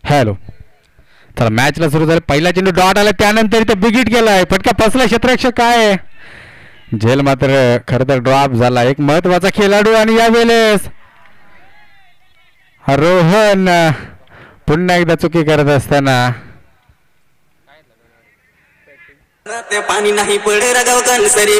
Hello, चला मॅचला सुरू झालं. पहिला चेंडू डॉट आला, त्यानंतर इथे बिगिट गेलाय, फटका फसला क्षेत्ररक्षक. काय झेल मात्र खरं तर ड्रॉप झाला. एक महत्वाचा खेळाडू आणि यावेळेस रोहन पुन्हा एकदा चुकी करत असताना पाणी नाही पडे रागाव कणसरी.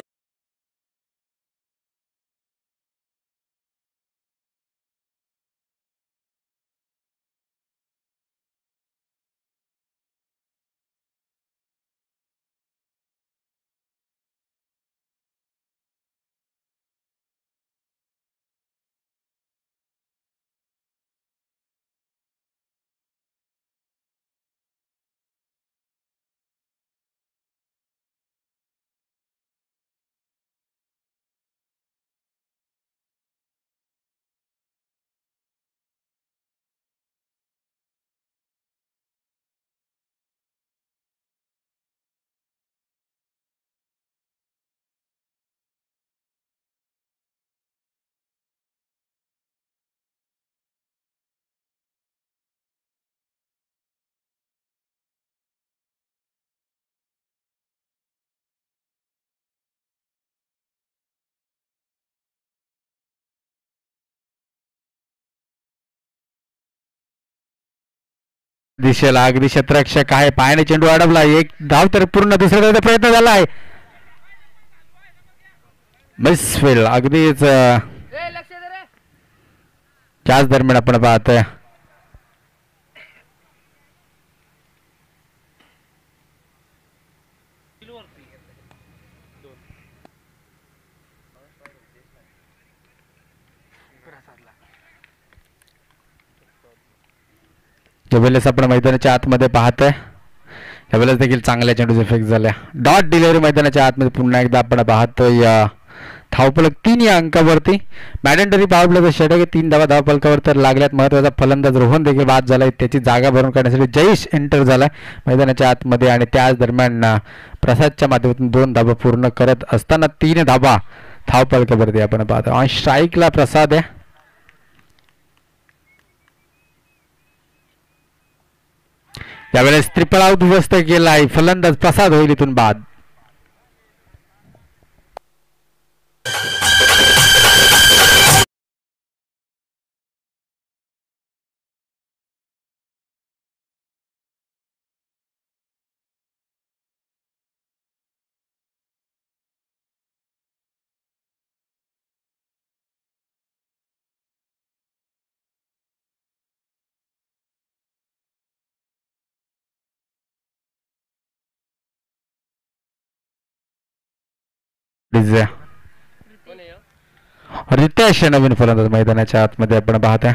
दिशेला अगदी क्षेत्ररक्षक आहे, पायाने चेंडू अडवला. एक धाव तर पूर्ण दुसऱ्या प्रयत्न झाला आहे. मिसफील्ड अगदीच त्याच दरम्यान आपण पाहतोय ज्यावेळेस आपण मैदानाच्या आतमध्ये पाहतोय त्यावेळेस देखील चांगल्या चेंडूचे फेक झाल्या. डॉट डिलिव्हरी मैदानाच्या आतमध्ये पुन्हा एकदा आपण पाहतोय. धावफलक 3 या अंकावरती. मॅडेंटरी पॉवर प्लेचा षटक 3 धावा धावफलकावर तर लागल्यात. महत्वाचा फलंदाज रोहन देखील बाद झालाय. त्याची जागा भरून काढण्यासाठी जयेश एंटर झालाय मैदानाच्या आतमध्ये आणि त्याच दरम्यान प्रसादच्या माध्यमातून 2 धावा पूर्ण करत असताना 3 धावा धावफलकावरती आपण पाहतो. आणि स्ट्राईकला प्रसाद आहे. त्यावेळेस ट्रिपल आउट व्यस्त केलाय. फलंदाज प्रसाद होईल इथून बाद. रितेश नवीन फलंदाज मैदानाच्या आतमध्ये आपण पाहतोय.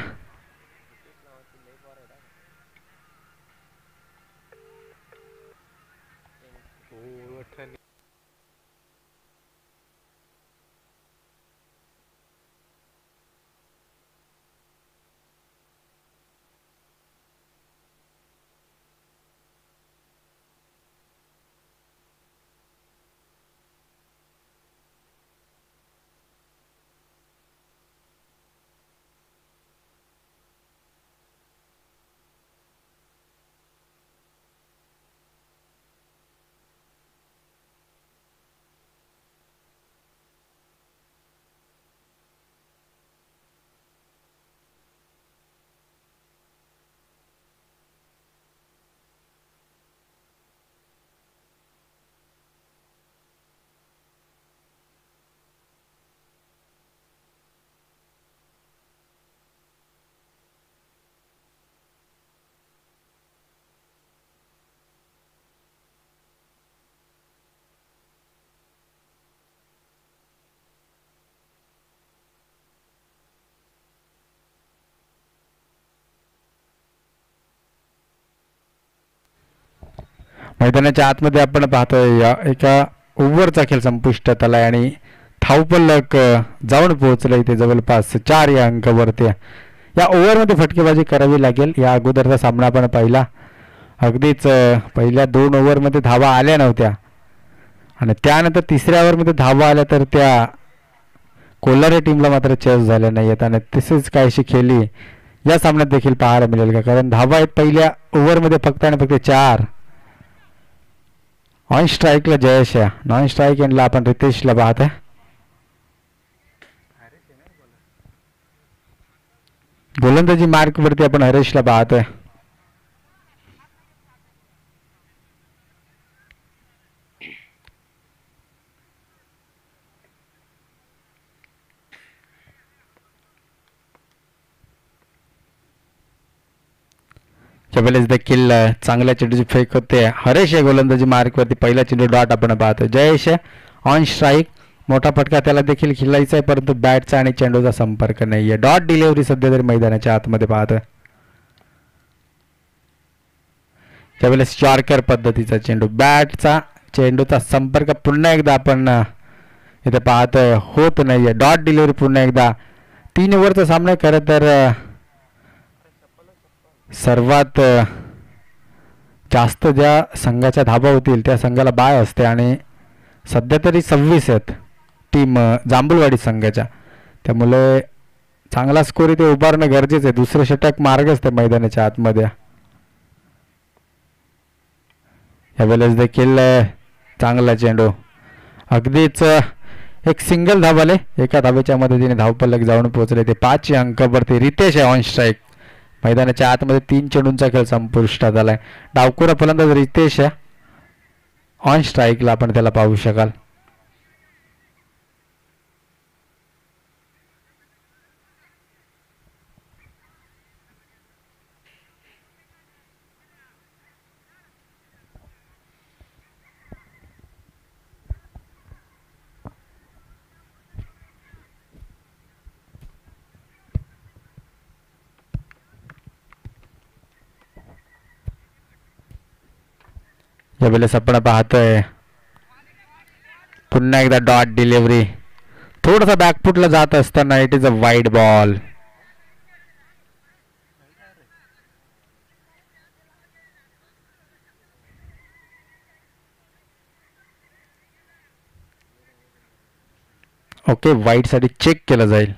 मैदानाच्या आतमध्ये आपण पाहतोय एका ओव्हरचा खेळ संपुष्टात आलाय आणि धावफलक जाऊन पोहोचलं इथे जवळपास 4 या अंकावरती. या ओव्हरमध्ये फटकेबाजी करावी लागेल. या अगोदरचा सामना आपण पाहिला, अगदीच पहिल्या 2 ओव्हरमध्ये धावा आल्या नव्हत्या आणि त्यानंतर तिसऱ्या ओव्हरमध्ये धावा आल्या तर त्या कोल्हारे टीमला मात्र चेस झाल्या नाहीयेत आणि तसेच काहीशी खेळली या सामन्यात देखील पाहायला मिळेल का, कारण धावा आहेत पहिल्या ओव्हरमध्ये फक्त आणि फक्त 4. ऑन स्ट्राईकला जयेश आहे, नॉन स्ट्राईक एंडला आपण रितेशला पाहत आहे. गोलंदाजी मार्कवरती आपण हरेशला पाहतोय. त्यावेळेस देखील चांगल्या चेंडूची फेक होते. हरेश आहे गोलंदाजी मार्कवरती, पहिला चेंडू डॉट आपण पाहतो. जयेश ऑन स्ट्राईक, मोठा फटका त्याला देखील खेळायचा आहे, परंतु बॅटचा आणि चेंडूचा संपर्क नाहीये. डॉट डिलिव्हरी सध्या तरी मैदानाच्या आतमध्ये पाहतोय. त्यावेळेस यॉर्कर पद्धतीचा चेंडू, बॅटचा चेंडूचा संपर्क पुन्हा एकदा आपण इथे पाहतोय होत नाहीये. डॉट डिलिव्हरी पुन्हा एकदा. 3 ओव्हरचा सामना खरं तर सर्वात जास्त ज्या संघाच्या धाबा होतील त्या संघाला बाय असते आणि सध्या तरी 26 आहेत टीम जांभूळवाडी संघाच्या, त्यामुळे चांगला स्कोर इथे उभारणं गरजेचं आहे. दुसरं षटक मार्गच ते मैदानाच्या आतमध्ये. यावेळेस देखील चांगला चेंडू, अगदीच एक सिंगल धावाले, एका धावेच्या मदतीने धावपलक जाऊन पोहोचले ते 5 अंकावरती. रितेश आहे ऑन स्ट्राईक, मैदानाच्या आतमध्ये 3 चेंडूंचा खेळ संपुष्टात आलाय. डावखुरा फलंदाज रितेश आहे ऑन स्ट्राईकला, आपण त्याला पाहू शकाल. यावेळेस आपण पाहतोय पुन्हा एकदा डॉट डिलिव्हरी, थोडासा बॅकफुटला जात असताना it is a wide ball. Okay, wide साठी चेक केलं जाईल.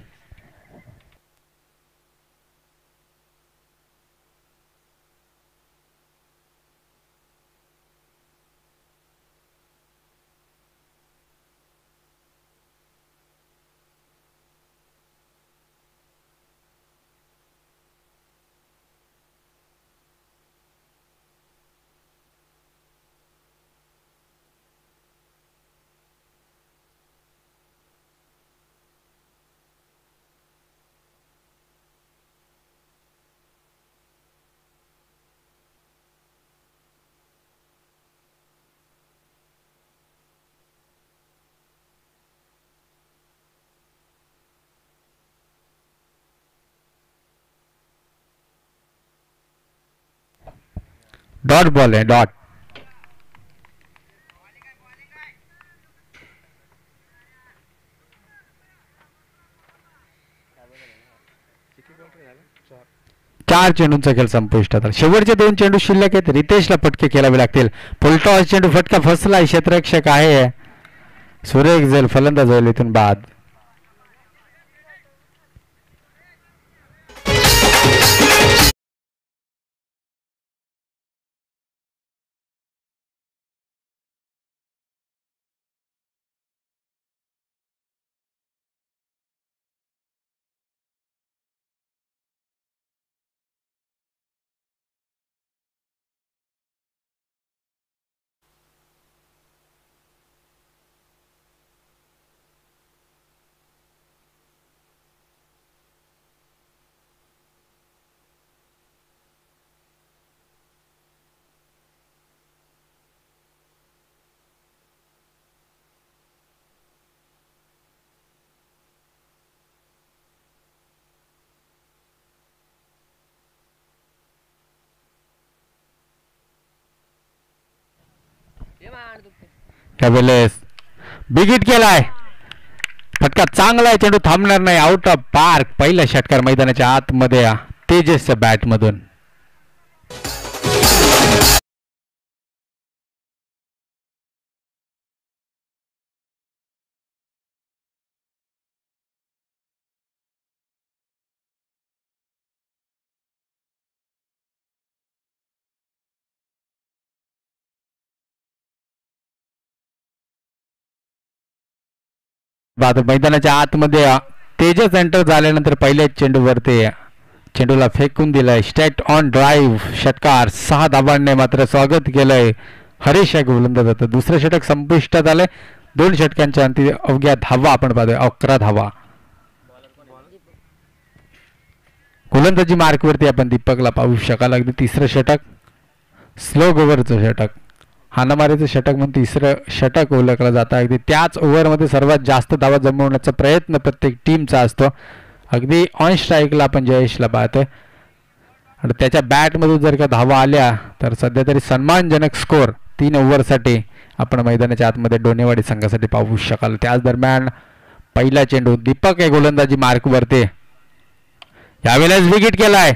डॉट बॉल आहे, डॉट. चार चेंडूंचा खेळ संपुष्टात आला. शेवटचे 2 चेंडू शिल्लक आहेत. रितेशला फटके खेळावे लागतील. फुलटॉस चेंडू, फटका फसला, क्षेत्ररक्षक आहे सुरेख झेल, फलंदाज होईल इथून बाद. त्यावेळेस बिगिट केलाय, फटका चांगला आहे, चेंडू थांबणार नाही, आउट ऑफ पार्क. पहिला षटकार मैदानाच्या आतमध्ये तेजसच्या बॅटमधून. मैदानाच्या आतमध्ये तेजस एंटर झाल्यानंतर पहिल्याच चेंडूवरती चेंडूला फेकून दिलाय. स्ट्रेट ऑन ड्राईव्ह षटकार. 6 धावांनी मात्र स्वागत केलंय हरीश या गोलंदाजाचं. दुसरं षटक संपुष्टात आलंय. 2 षटकांच्या अंती अवघ्या धावा आपण पाहतोय. 11 धावा. गोलंदाजी मार्कवरती आपण दीपकला पाहू शकाल. अगदी तिसरं षटक स्लो ओव्हरचं षटक, हाणामारीचं षटक म्हणून तिसरं षटक ओळखलं जातं. अगदी त्याच ओव्हरमध्ये सर्वात जास्त धावा जमवण्याचा प्रयत्न प्रत्येक टीमचा असतो. अगदी ऑन स्ट्राईकला आपण जयेशला पाहतोय आणि त्याच्या बॅटमधून जर का धावा आल्या तर सध्या तरी सन्मानजनक स्कोर 3 ओव्हरसाठी आपण मैदानाच्या आतमध्ये डोनेवाडी संघासाठी पाहू शकाल. त्याच दरम्यान पहिला चेंडू दीपक आहे गोलंदाजी मार्कवरती. यावेळेस विकेट केलाय.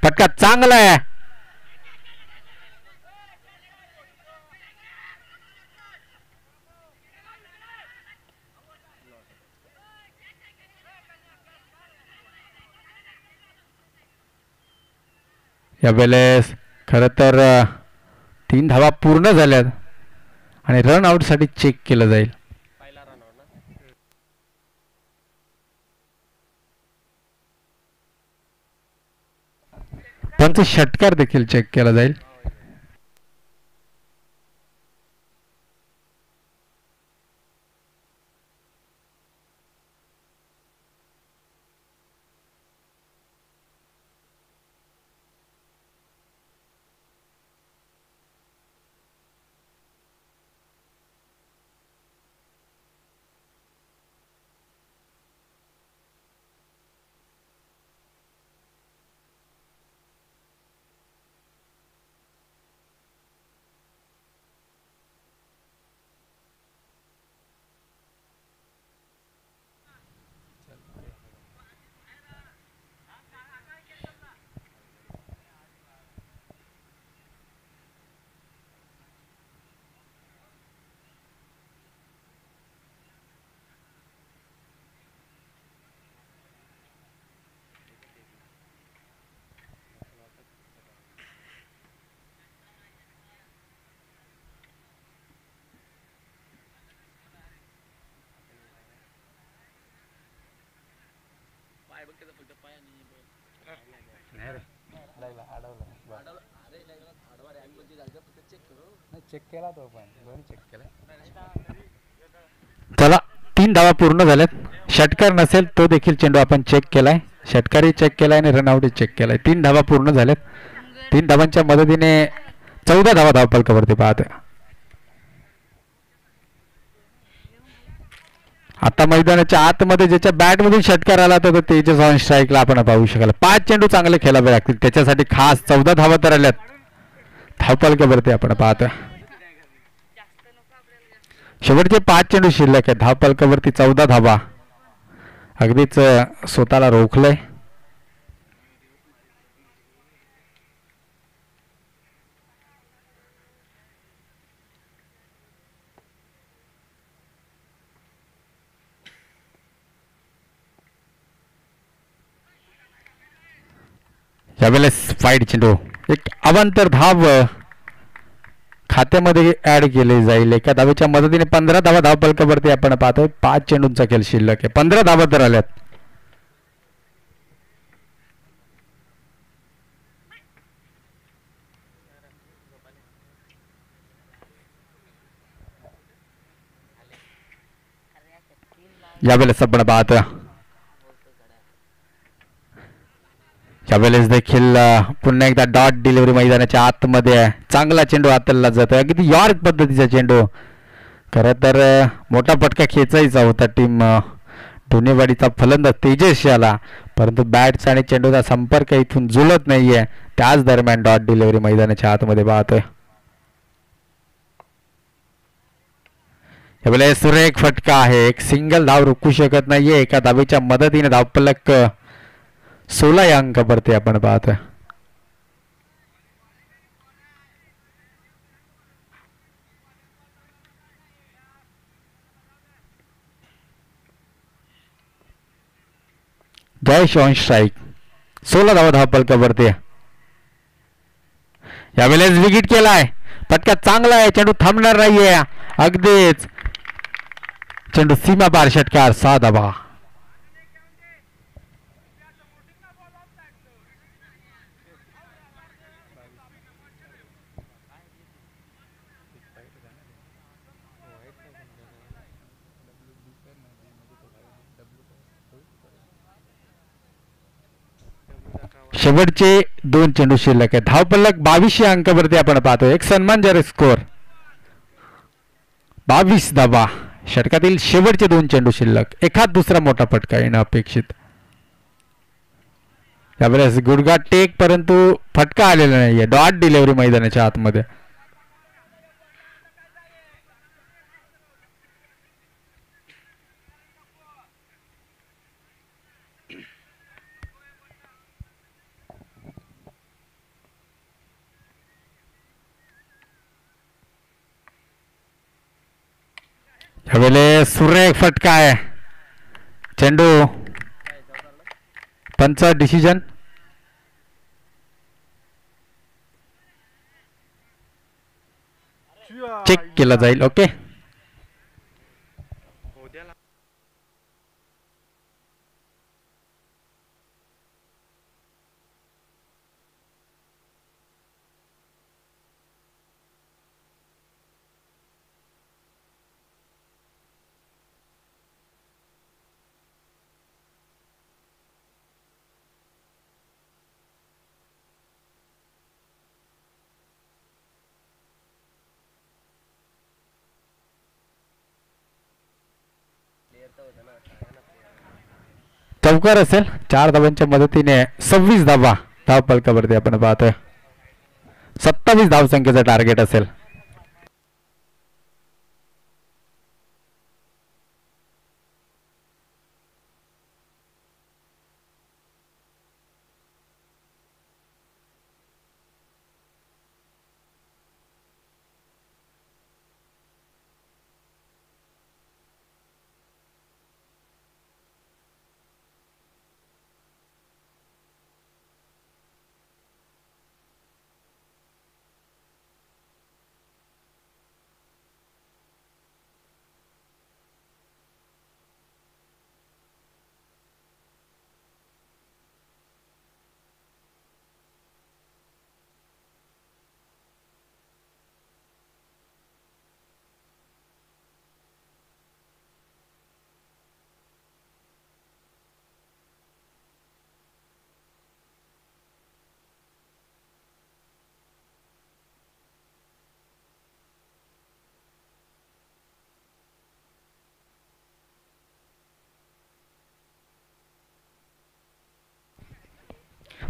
फटका चांगला आहे. यावेळेस खरं तर 3 धावा पूर्ण झाल्यात आणि रन आउट साठी चेक केलं जाईल. पंच षटकार देखील चेक केला जाईल. चला 3 धावा पूर्ण झाल्यात. षटकार नसेल तो देखील चेंडू आपण चेक केलाय. षटकारही चेक केलाय आणि रनआउटही चेक केलाय. 3 धावा पूर्ण झाल्यात. 3 धावांच्या मदतीने 14 धावा धावफलकावरती पाहतोय. आता मैदानाच्या आतमध्ये ज्याच्या बॅटमधून षटकार आला तर तेजस ऑन स्ट्राईकला आपण पाहू शकाल. 5 चेंडू चांगले खेळावे लागतील त्याच्यासाठी खास 14 धावा तर आल्यात धावफलकावरती आपण पाहतोय. शेवटचे 5 चेंडू शिल्लक आहे. धावफलकावरती 14 धावा. अगदीच स्वतःला रोखलंय. यावेळेस फाईट चेंडू एक अवांतर धाव खात्यामध्ये ऍड केले जाईल. एका धावेच्या मदतीने 15 धावा धावफलकावरती आपण पाहतोय. 5 चेंडूंचा खेळ शिल्लक आहे. 15 धावा तर आल्यात. यावेळेस आपण पाहतोय यावेळेस देखील पुन्हा एकदा डॉट डिलिव्हरी मैदानाच्या आतमध्ये आहे. चांगला चेंडू हाताळला जातोय. अगदी यॉर्क पद्धतीचा चेंडू. खरं तर मोठा फटका खेचायचा होता टीम डोनेवाडीचा फलंदाज तेजस याला, परंतु बॅटचा आणि चेंडूचा संपर्क इथून जुळत नाहीये. त्याच दरम्यान डॉट डिलिव्हरी मैदानाच्या आतमध्ये पाहतोय. यावेळेस सुरेख फटका आहे. एक सिंगल धाव रोखू शकत नाहीये. एका धावेच्या मदतीने धावफलक 16 या अंकावरती आपण पाहतोय. Jayesh on strike. 16 धावा धावफलकावरती. यावेळेस विकेट केलाय. फटका चांगला आहे. चेंडू थांबणार नाहीये. अगदीच चेंडू सीमा पार षटकार 6 धावा. शेवटचे 2 चेंडू शिल्लक आहे. धावपलक 2200 अंकावरती आपण पाहतो. एक सन्मानजनक स्कोर 22 धावा. षटकातील शेवटचे 2 चेंडू शिल्लक. एखाद दुसरा मोठा फटका येणं अपेक्षित. यावेळेस गुडघा टेक परंतु फटका आलेला नाहीये. डॉट डिलिव्हरी मैदानाच्या आतमध्ये. यावेळेस सुरेख फटका आहे. चेंडू पंच डिसिजन. चेक केला जाईल. ओके. चौकार असेल. 4 धावांच्या मदतीने 26 धावा धावपलकावरती आपण पाहतोय. 27 धावसंख्येचं टार्गेट असेल.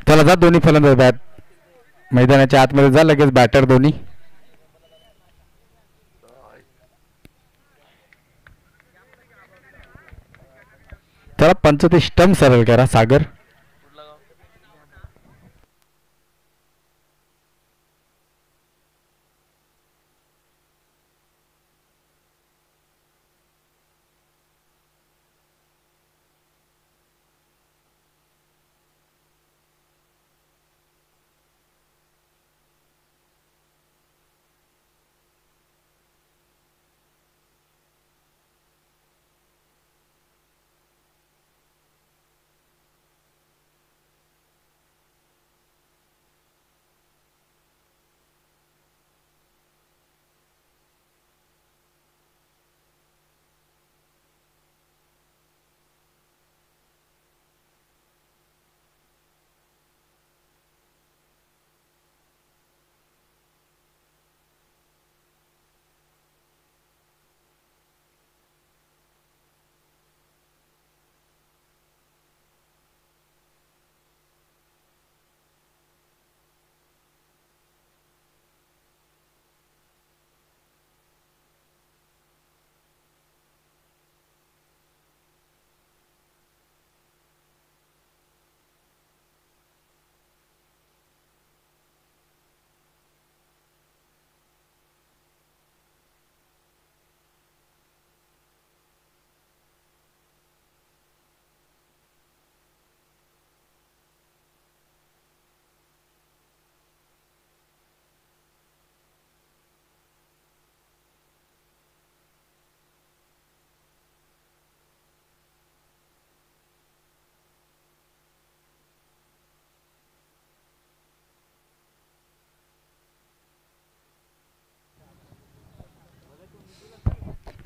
चला जा दोन्ही फलंदाज बॅट मैदानाच्या आतमध्ये जा. लगेच बॅटर दोन्ही. चला पंच ते स्टंप सरळ करा. सागर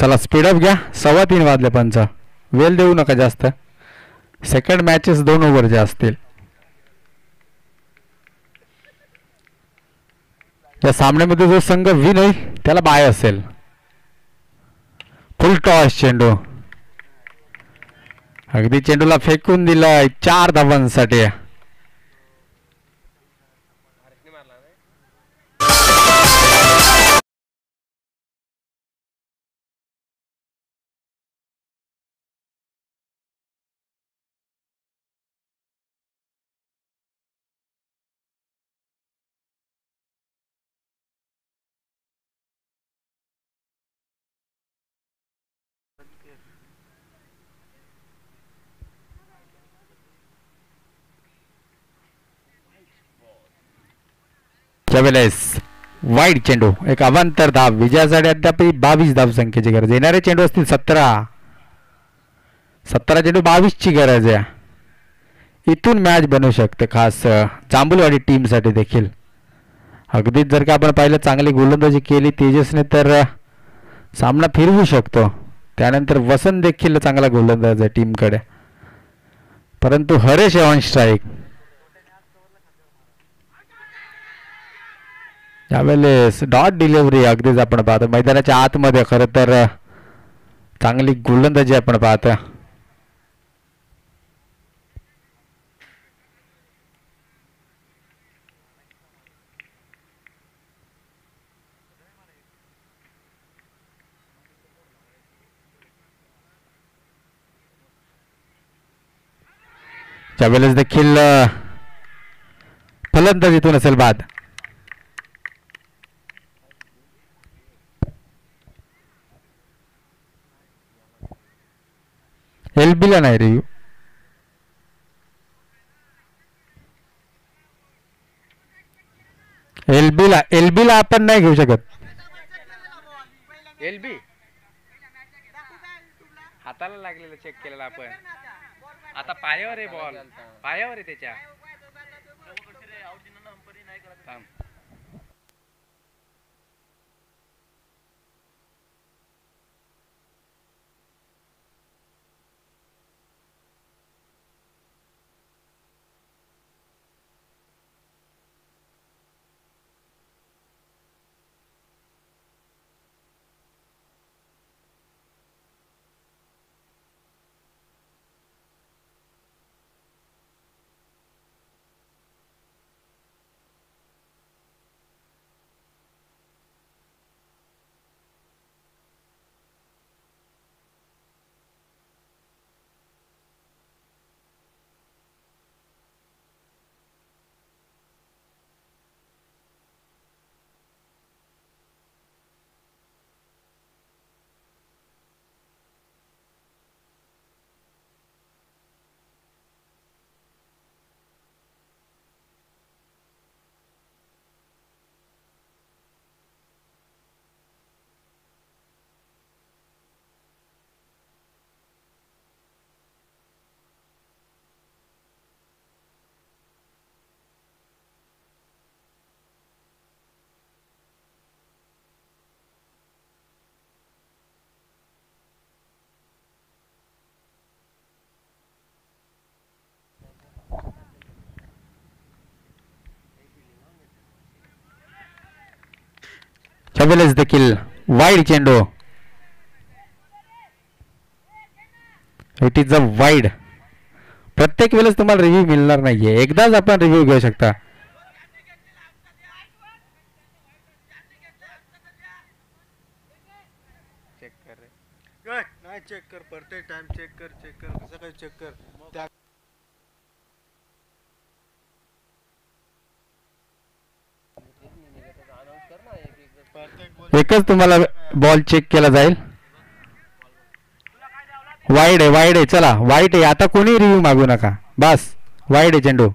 चला स्पीडअप घ्या. 3:15 वाजले पंच. वेळ देऊ नका जास्त. सेकंड मॅचेस 2 ओव्हरचे असतील. या सामन्यामध्ये जो संघ विन होईल त्याला बाय असेल. फुल टॉस चेंडू. अगदी चेंडूला फेकून दिलाय 4 धावांसाठी. त्यावेळेस वाईड चेंडू. एक अवांतर धाव. विजयासाठी अद्याप 22 धाव संख्येची गरज. येणारे चेंडू असतील 17 चेंडू 22 ची गरज आहे. इथून मॅच बनवू शकते खास जांभूलवाडी टीम साठी देखील. अगदीच जर का आपण पाहिलं चांगली गोलंदाजी केली तेजसने तर सामना फिरवू शकतो. त्यानंतर वसंत देखील चांगला गोलंदाज आहे टीमकडे. परंतु हरेश ऑन स्ट्राईक. यावेळेस डॉट डिलिव्हरी. अगदीच आपण पाहतो मैदानाच्या आतमध्ये खरं तर चांगली गोलंदाजी आपण पाहतो. त्यावेळेस देखील फलंदाजीतून असेल बाद. एलबीला नाही रिव्ह्यू. एलबीला आपण नाही घेऊ शकत. एलबी हाताला लागलेलं चेक केलेलं आपण. आता पायावर आहे बॉल. पायावर आहे त्याच्या. त्यावेळेस देखील वाईड चेंडू. It is a wide. प्रत्येक वेळेस तुम्हाला रिव्ह्यू मिळणार नाहीये. एकदाच आपण रिव्ह्यू घेऊ शकता. चेक कर रे. नाही चेक कर. प्रत्येक टाइम चेक कर. कसं काय चेक कर. त्या एकच तुम्हाला बॉल चेक केला जाईल. वाईड आहे. चला वाईट आहे. आता कोणी रिव्ह्यू मागू नका. बस वाईड आहे चेंडू.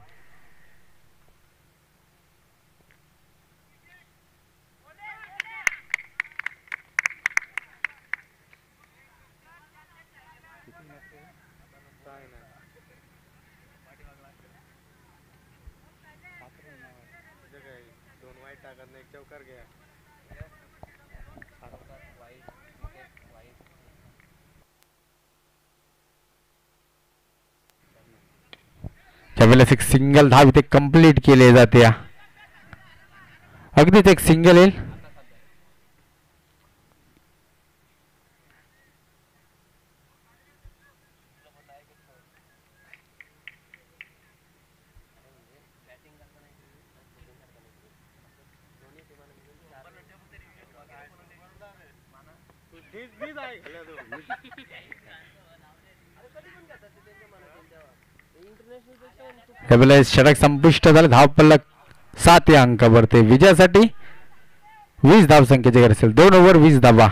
दोन वाईट टाकत नाही. चौकार घ्या. त्यावेळेस एक सिंगल धाव इथे कंप्लीट केले जाते. अगदीच एक सिंगल येईल. त्यावेळेस षटक संपुष्ट झाले. धाव पल्ला 7 या अंकावरती. विजयासाठी 20 धाव संख्येची गरज असेल. 2 ओव्हर 20 धावा.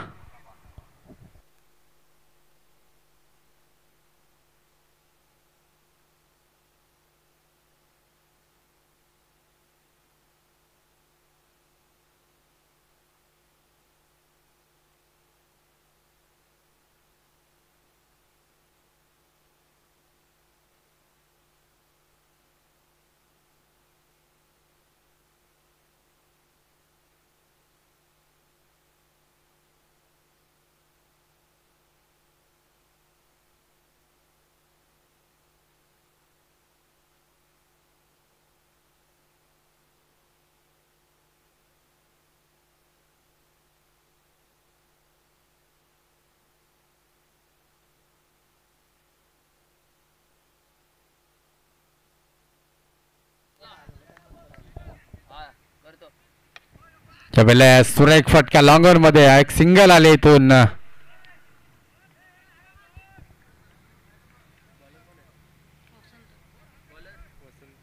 त्यावेळेस सुरेख फटका लॉंगर मध्ये एक सिंगल आले इथून.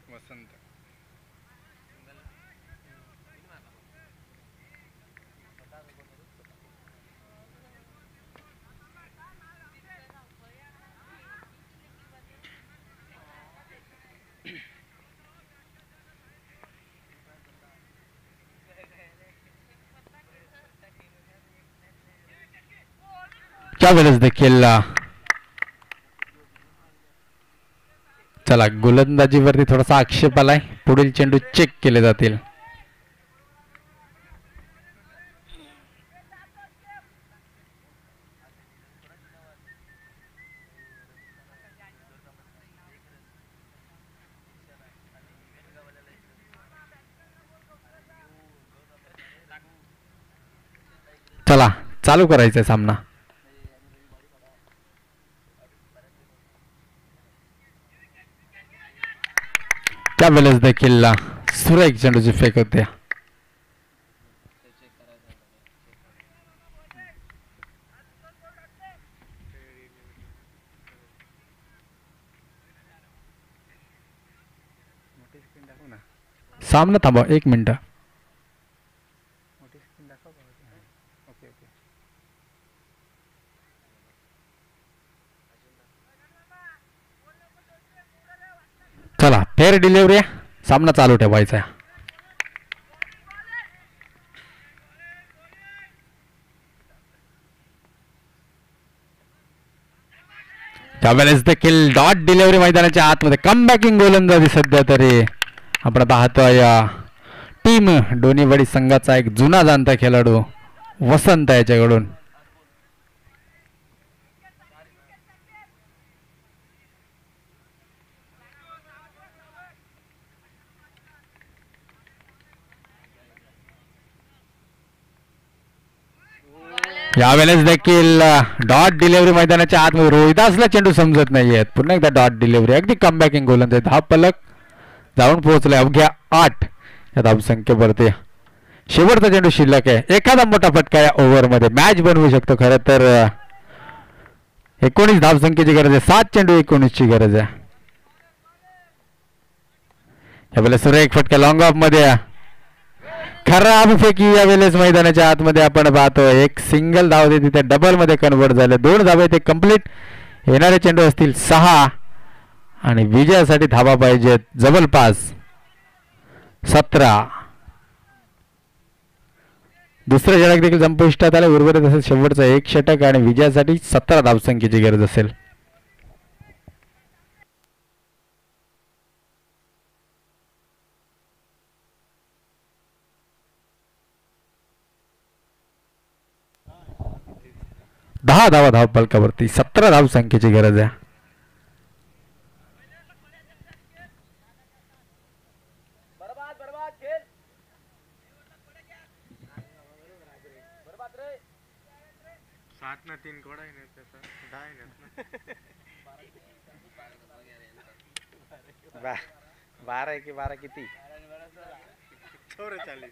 वसंत त्यावेळेस देखील चला गोलंदाजीवरती थोडासा आक्षेप आलाय. पुढील चेंडू चेक केले जातील. चला चालू करायचंय सामना. त्यावेळेस देखील सुरेख चेंडूची फेक होते. सामना थांबा 1 मिनिट. चला फेअर डिलिव्हरी. सामना चालू ठेवायचा. त्यावेळेस देखील डॉट डिलिव्हरी मैदानाच्या आतमध्ये कमबॅकिंग गोलंदाजी सध्या तरी आपण पाहतोय. टीम डोनीवाडी संघाचा एक जुना जाणता खेळाडू वसंत याच्याकडून. यावेळेस देखील डॉट डिलिव्हरी मैदानाच्या आतमध्ये रोहिदासला चेंडू समजत नाहीयेत. पुन्हा एकदा डॉट डिलिव्हरी. अगदी कमबॅकिंग गोलंदाज. धाव पलक जाऊन पोहोचले अवघ्या 8 या धावसंख्येवरती. शेवटचा चेंडू शिल्लक आहे. एखादा मोठा फटका या ओव्हरमध्ये मॅच बनवू शकतो. खरं तर 19 धावसंख्येची गरज आहे. 7 चेंडू 19 ची गरज आहे. यावेळेस सुरेख फटका लॉंग ऑफ मध्ये. खराब फेकी यावेळेस मैदानाच्या आतमध्ये आपण पाहतोय. एक सिंगल धाव होती तिथे डबल मध्ये कन्वर्ट झाले. 2 धावे ते कंप्लीट. येणारे चेंडू असतील 6 आणि विजयासाठी धावा पाहिजेत जवळपास 17. दुसरं षटक देखील संपुष्टात आले. उर्वरित असेल शेवटचं 1 षटक आणि विजयासाठी 17 धावसंख्येची गरज असेल. दहा धावा धाव पलकावरती. 17 धावसंख्येची गरज आहे. तीन घोडा आहे ना त्याचा 10 आहे ना 12 आहे की 12 किती 44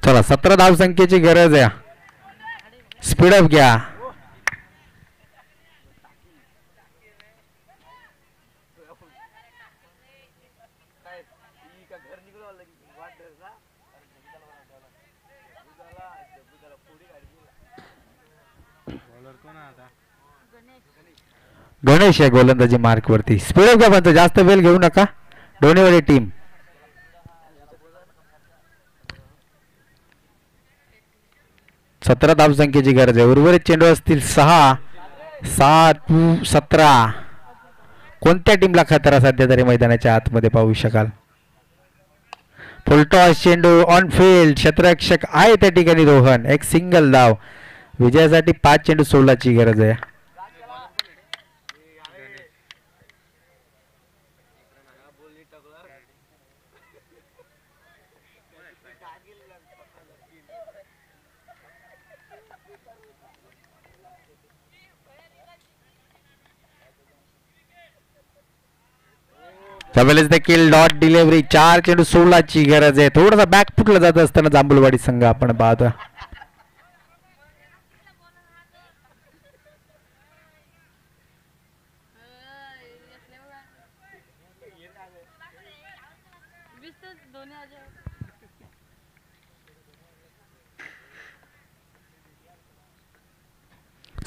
चला 17 धावसंख्येची गरज आहे. स्पीडअप घ्या. बॉलर कोण आहे आता गणेश आहे गोलंदाजी मार्क वरती. स्पीडअप घ्या पण जास्त वेळ घेऊ नका. दोन्हीवाली टीम. 17 धावसंख्येची गरज आहे. उर्वरित चेंडू असतील 6 7 17. कोणत्या टीमला खतरा सध्या तरी मैदानाच्या आतमध्ये पाहू शकाल. फुलटॉस चेंडू ऑन फील्ड. क्षेत्ररक्षक आहे त्या ठिकाणी रोहन. एक सिंगल धाव. विजयासाठी 5 चेंडू 16 ची गरज आहे. त्यावेळेस देखील डॉट डिलिव्हरी. 4 चेंडू 16 ची गरज आहे. थोडासा बॅक फुटला जात असताना जांभूळवाडी संघ आपण पाहतो.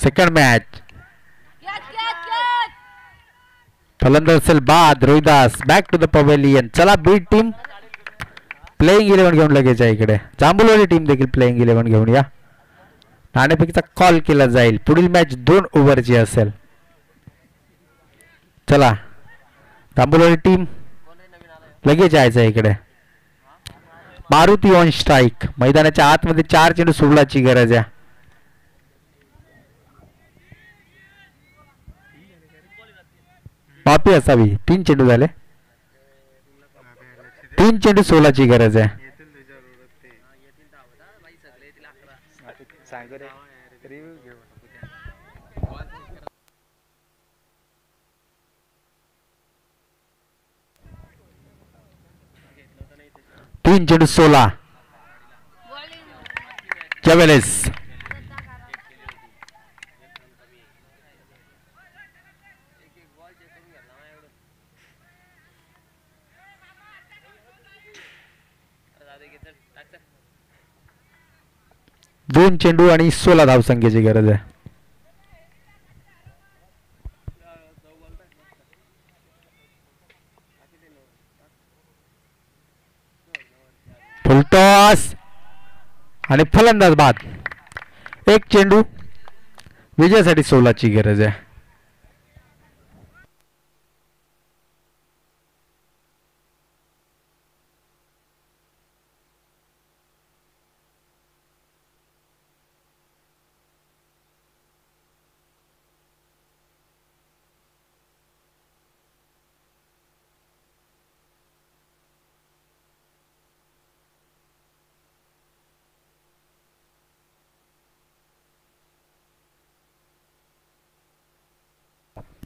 Second match. फलंदाज असेल बाद. Rohidas back to the pavilion. चला बीट टीम प्लेइंग 11 घेऊन लगेच आहे इकडे. जांभूळवाडी टीम देखील प्लेइंग 11 घेऊन या. नाणेफेकीचा कॉल केला जाईल. पुढील मॅच 2 ओव्हरची असेल. चला जांभूळवाडी टीम लगेच यायचं आहे इकडे. Maruti on strike. मैदानाच्या आतमध्ये 4 चेंडू 16 ची गरज आहे. माफी असावी. 3 चेंडू झाले. 3 चेंडू 16 ची गरज आहे. येतील तुझ्या रोडात ते सांगू रे रिव्ह्यू घेऊ. 3 चेंडू 16. त्यावेळेस 2 चेंडू आणि 16 धावसंख्येची गरज आहे. फुलटॉस आणि फलंदाज बाद. 1 चेंडू. विजयासाठी 16 ची गरज आहे.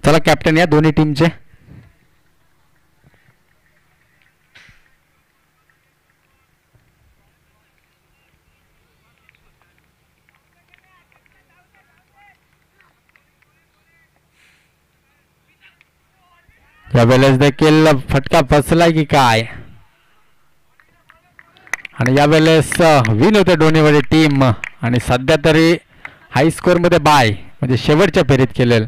चला कॅप्टन या दोन्ही टीमचे. यावेळेस देखील फटका फसलाय की काय. आणि यावेळेस विन होते दोन्हीवाडी टीम. आणि सध्या तरी हाय स्कोर मध्ये बाय म्हणजे शेवटच्या फेरीत केलेलं